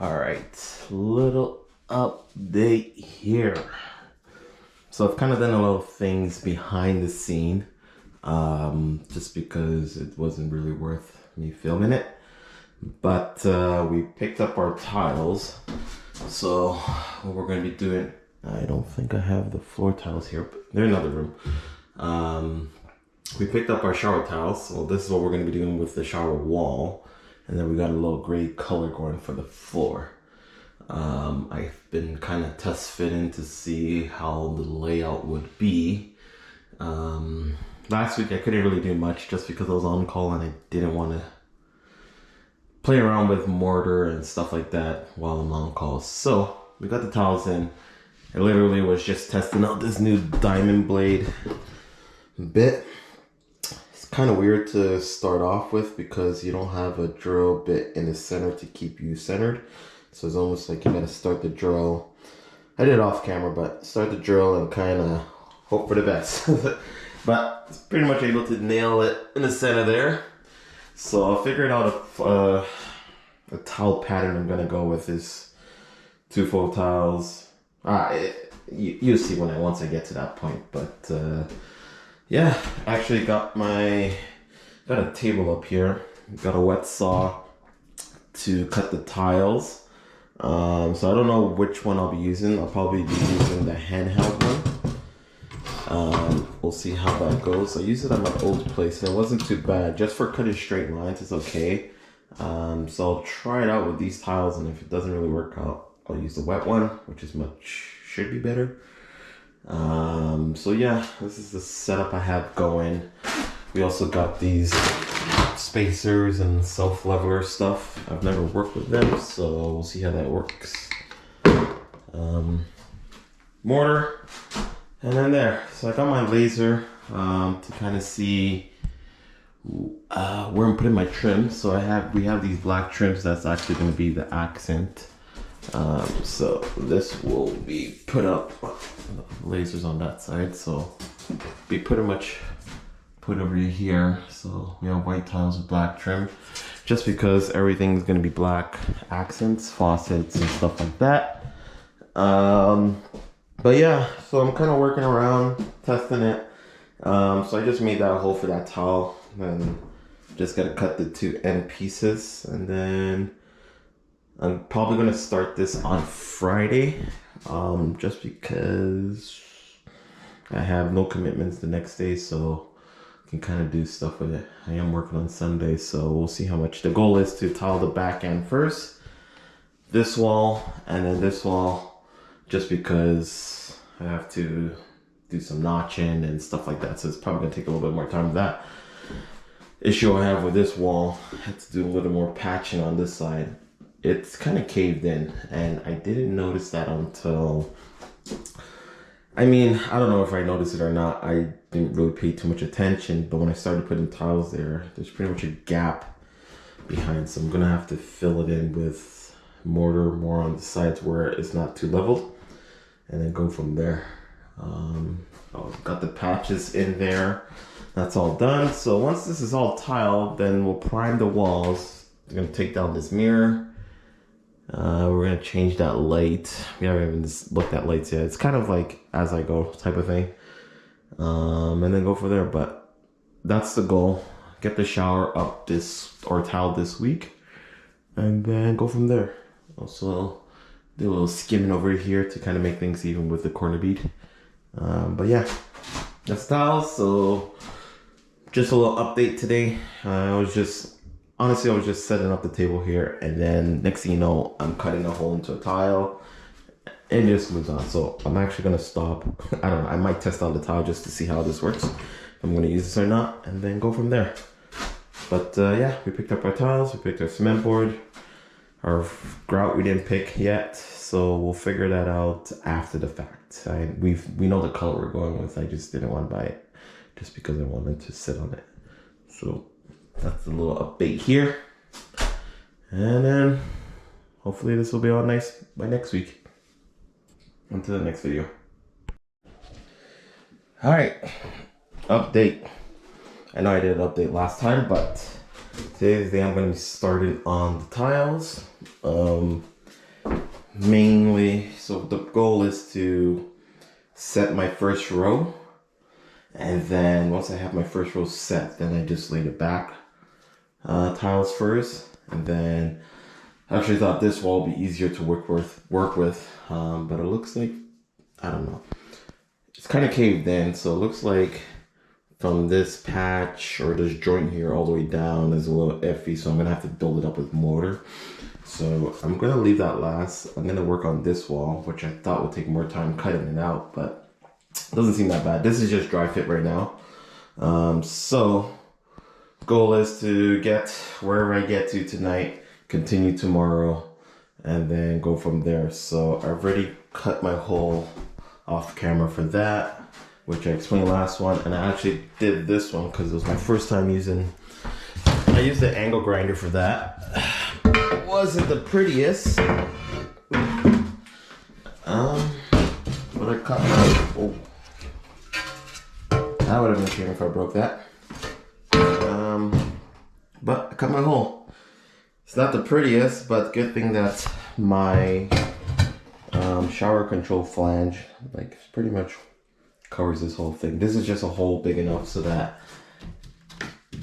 All right, little update here. So I've kind of done a lot of things behind the scene, just because it wasn't really worth me filming it. But we picked up our tiles. So what we're going to be doing, I don't think I have the floor tiles here, but they're in another room. We picked up our shower tiles. So this is what we're going to be doing with the shower wall. And then we got a little gray color going for the floor. I've been kind of test fitting to see how the layout would be. Last week I couldn't really do much just because I was on call and I didn't want to play around with mortar and stuff like that while I'm on call. So we got the tiles in. I literally was just testing out this new diamond blade bit. It's kind of weird to start off with because you don't have a drill bit in the center to keep you centered. So it's almost like you gotta start the drill. I did it off camera, but start the drill and kind of hope for the best. But it's pretty much able to nail it in the center there. So I figured out a tile pattern I'm gonna go with is two full tiles. You'll see once I get to that point. But yeah, actually got a table up here. Got a wet saw to cut the tiles. So I don't know which one I'll be using. I'll probably be using the handheld one. We'll see how that goes. I used it at my old place and it wasn't too bad. Just for cutting straight lines, it's okay. So I'll try it out with these tiles, and if it doesn't really work out, I'll use the wet one, which is should be better. So yeah, this is the setup I have going. We also got these spacers and self-leveler stuff. I've never worked with them, so we'll see how that works. Mortar, and then there. So I got my laser to kind of see where I'm putting my trim. So we have these black trims that's actually going to be the accent. So this will be put up, lasers on that side, so be pretty much put over here. So we have white tiles with black trim, just because everything's gonna be black accents, faucets and stuff like that. But yeah, so I'm kind of working around, testing it. So I just made that hole for that tile, and just gotta cut the two end pieces, and then I'm probably gonna start this on Friday, just because I have no commitments the next day, so I can kind of do stuff with it. I am working on Sunday, so we'll see how much. The goal is to tile the back end first, this wall, and then this wall, just because I have to do some notching and stuff like that, so it's probably gonna take a little bit more time with that. Issue I have with this wall, I had to do a little more patching on this side. It's kind of caved in, and I didn't notice that until, I mean, I don't know if I noticed it or not. I didn't really pay too much attention, but when I started putting tiles there, there's pretty much a gap behind, so I'm gonna have to fill it in with mortar more on the sides where it's not too leveled, and then go from there. I've got the patches in there. That's all done. So once this is all tiled, then we'll prime the walls. I'm gonna take down this mirror. We're gonna change that light. We haven't even looked at lights yet. It's kind of like as I go type of thing. And then go from there. But that's the goal. Get the shower up tiled this week, and then go from there. Also do a little skimming over here to kind of make things even with the corner bead. But yeah, that's tiles. So just a little update today. Honestly, I was just setting up the table here, and then next thing you know, I'm cutting a hole into a tile, and it just moves on. So I'm actually gonna stop. I don't know, I might test out the tile just to see how this works, if I'm gonna use this or not, and then go from there. But yeah, we picked up our tiles, we picked our cement board. Our grout we didn't pick yet, so we'll figure that out after the fact. We know the color we're going with. I just didn't want to buy it, just because I wanted to sit on it. So that's a little update here, and then hopefully this will be all nice by next week. On to the next video. All right, update. I know I did an update last time, but today's the day I'm going to be starting on the tiles. mainly, so the goal is to set my first row, and then once I have my first row set, then I just lay the back tiles first, and then I actually thought this wall would be easier to work with, but it looks like, I don't know, it's kind of caved in, so it looks like from this patch or this joint here all the way down is a little iffy, so I'm gonna have to build it up with mortar. So I'm gonna leave that last. I'm gonna work on this wall, which I thought would take more time cutting it out, but it doesn't seem that bad. This is just dry fit right now. So goal is to get wherever I get to tonight, continue tomorrow, and then go from there. So I've already cut my hole off camera for that, which I explained last one, and I actually did this one because it was my first time using. I used the angle grinder for that. It wasn't the prettiest. But I cut my. Oh, that would have been a shame if I broke that. But I cut my hole. It's not the prettiest, but good thing that my shower control flange, like, pretty much covers this whole thing. This is just a hole big enough so that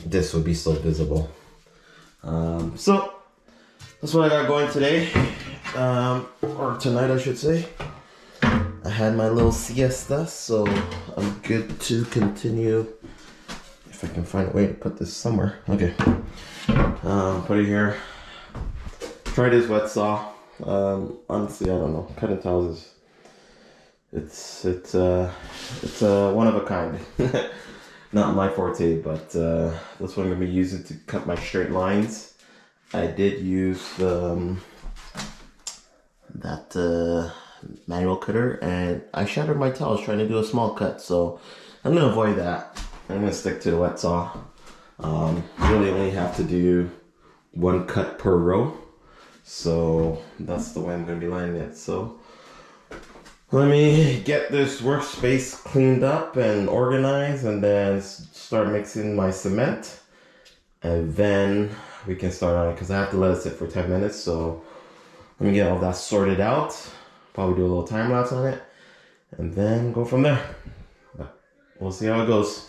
this would be still visible. So that's what I got going today, or tonight I should say. I had my little siesta, so I'm good to continue. If I can find a way to put this somewhere. Okay. Put it here. Try this wet saw. Honestly, I don't know. Cutting tiles is it's one of a kind. Not my forte, but that's what I'm gonna be using to cut my straight lines. I did use that manual cutter, and I shattered my tiles trying to do a small cut, so I'm gonna avoid that. I'm gonna stick to the wet saw. Really only have to do one cut per row, so that's the way I'm gonna be lining it. So let me get this workspace cleaned up and organized, and then start mixing my cement, and then we can start on it because I have to let it sit for 10 minutes. So let me get all that sorted out, probably do a little time lapse on it, and then go from there. But we'll see how it goes.